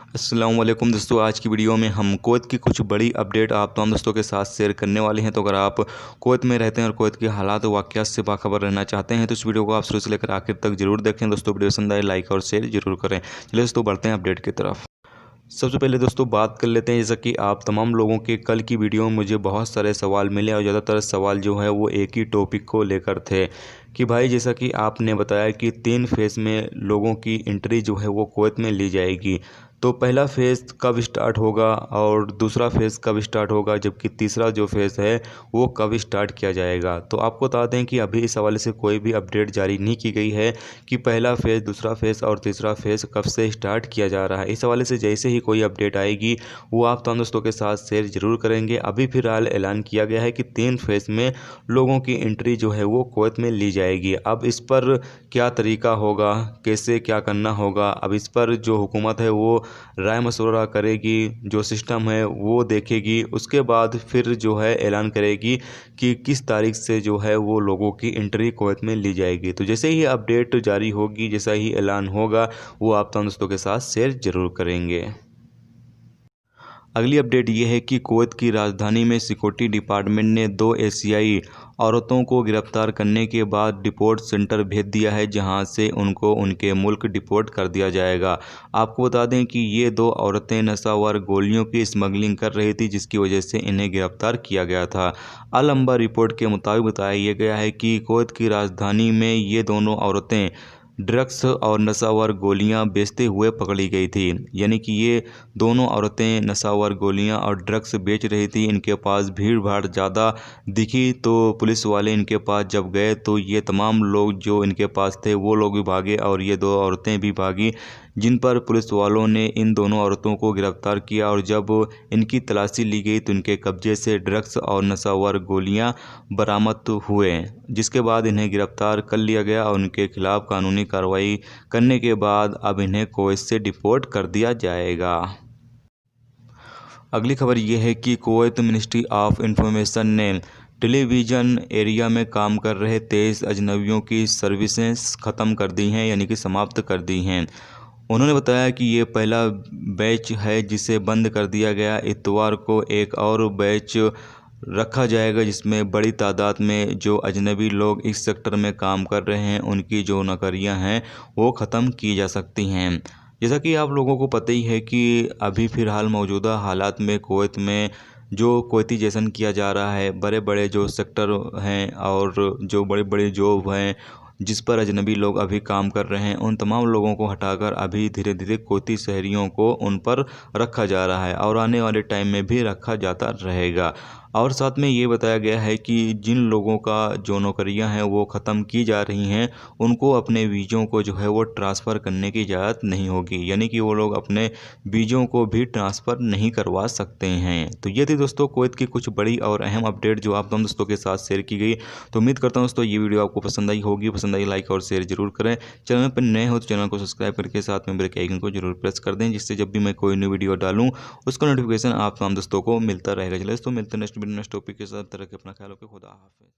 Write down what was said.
अस्सलाम वालेकुम दोस्तों, आज की वीडियो में हम कुवैत की कुछ बड़ी अपडेट आप तमाम दोस्तों के साथ शेयर करने वाले हैं। तो अगर आप कुवैत में रहते हैं और कुवैत के हालात व वाक़यात से बाखबर रहना चाहते हैं तो इस वीडियो को आप शुरू से लेकर आखिर तक जरूर देखें। दोस्तों वीडियो पसंद आए लाइक और शेयर जरूर करें। चलिए दोस्तों बढ़ते हैं अपडेट की तरफ। सबसे पहले दोस्तों बात कर लेते हैं, जैसा कि आप तमाम लोगों के कल की वीडियो में मुझे बहुत सारे सवाल मिले और ज़्यादातर सवाल जो है वो एक ही टॉपिक को लेकर थे कि भाई जैसा कि आपने बताया कि 3 फेज़ में लोगों की एंट्री जो है वो कुवैत में ली जाएगी। तो पहला फ़ेज़ कब स्टार्ट होगा और दूसरा फ़ेज़ कब स्टार्ट होगा, जबकि तीसरा जो फ़ेज़ है वो कब स्टार्ट किया जाएगा। तो आपको बता दें कि अभी इस हवाले से कोई भी अपडेट जारी नहीं की गई है कि पहला फ़ेज़, दूसरा फ़ेज़ और तीसरा फ़ेज़ कब से स्टार्ट किया जा रहा है। इस हवाले से जैसे ही कोई अपडेट आएगी वो आप तमाम दोस्तों के साथ शेयर ज़रूर करेंगे। अभी फ़िलहाल ऐलान किया गया है कि 3 फ़ेज़ में लोगों की एंट्री जो है वो कुवैत में ली जाएगी। अब इस पर क्या तरीका होगा, कैसे क्या करना होगा, अब इस पर जो हुकूमत है वो राय मशवरा करेगी, जो सिस्टम है वो देखेगी, उसके बाद फिर जो है ऐलान करेगी कि किस तारीख से जो है वो लोगों की एंट्री कुवैत में ली जाएगी। तो जैसे ही अपडेट जारी होगी, जैसा ही ऐलान होगा वो आप तमाम दोस्तों के साथ शेयर ज़रूर करेंगे। अगली अपडेट ये है कि कुवैत की राजधानी में सिक्योरिटी डिपार्टमेंट ने 2 एशियाई औरतों को गिरफ्तार करने के बाद डिपोर्ट सेंटर भेज दिया है, जहां से उनको उनके मुल्क डिपोर्ट कर दिया जाएगा। आपको बता दें कि ये 2 औरतें नशावर गोलियों की स्मगलिंग कर रही थी, जिसकी वजह से इन्हें गिरफ्तार किया गया था। अल अंबर रिपोर्ट के मुताबिक बताया गया है कि कुवैत की राजधानी में ये दोनों औरतें ड्रग्स और नशावर गोलियां बेचते हुए पकड़ी गई थी। यानी कि ये दोनों औरतें नशावर गोलियां और ड्रग्स बेच रही थी। इनके पास भीड़ भाड़ ज़्यादा दिखी तो पुलिस वाले इनके पास जब गए तो ये तमाम लोग जो इनके पास थे वो लोग भी भागे और ये 2 औरतें भी भागी, जिन पर पुलिस वालों ने इन दोनों औरतों को गिरफ्तार किया। और जब इनकी तलाशी ली गई तो इनके कब्जे से ड्रग्स और नशावर गोलियां बरामद हुए, जिसके बाद इन्हें गिरफ्तार कर लिया गया और उनके खिलाफ कानूनी कार्रवाई करने के बाद अब इन्हें कुवैत से डिपोर्ट कर दिया जाएगा। अगली खबर यह है कि कुवैत मिनिस्ट्री ऑफ इंफॉर्मेशन ने टेलीविज़न एरिया में काम कर रहे 23 अजनबियों की सर्विसें ख़त्म कर दी हैं, यानी कि समाप्त कर दी हैं। उन्होंने बताया कि ये पहला बैच है जिसे बंद कर दिया गया। इतवार को एक और बैच रखा जाएगा जिसमें बड़ी तादाद में जो अजनबी लोग इस सेक्टर में काम कर रहे हैं उनकी जो नौकरियां हैं वो ख़त्म की जा सकती हैं। जैसा कि आप लोगों को पता ही है कि अभी फ़िलहाल मौजूदा हालात में कुवैत में जो कुवैतीजेशन किया जा रहा है, बड़े बड़े जो सेक्टर हैं और जो बड़े बड़े जॉब हैं जिस पर अजनबी लोग अभी काम कर रहे हैं, उन तमाम लोगों को हटाकर अभी धीरे धीरे कुवैती शहरियों को उन पर रखा जा रहा है और आने वाले टाइम में भी रखा जाता रहेगा। और साथ में ये बताया गया है कि जिन लोगों का जो नौकरियां हैं वो ख़त्म की जा रही हैं उनको अपने वीज़ों को जो है वो ट्रांसफ़र करने की इजाज़त नहीं होगी, यानी कि वो लोग अपने वीज़ों को भी ट्रांसफ़र नहीं करवा सकते हैं। तो ये थी दोस्तों कुवैत की कुछ बड़ी और अहम अपडेट जो आप तमाम दोस्तों के साथ शेयर की गई। तो उम्मीद करता हूँ दोस्तों ये वीडियो आपको पसंद आई होगी। पसंद आई लाइक और शेयर जरूर करें। चैनल पर नए हो तो चैनल को सब्सक्राइब करके साथ में बेल के आइकन को जरूर प्रेस कर दें, जिससे जब भी मैं कोई न्यू वीडियो डालूँ उसका नोटिफिकेशन आप तमाम दोस्तों को मिलता रहेगा। चलिए दोस्तों मिलते हैं नेक्स्ट टॉपिक के साथ। तरह के अपना ख्याल रखें। खुदा हाफिज़।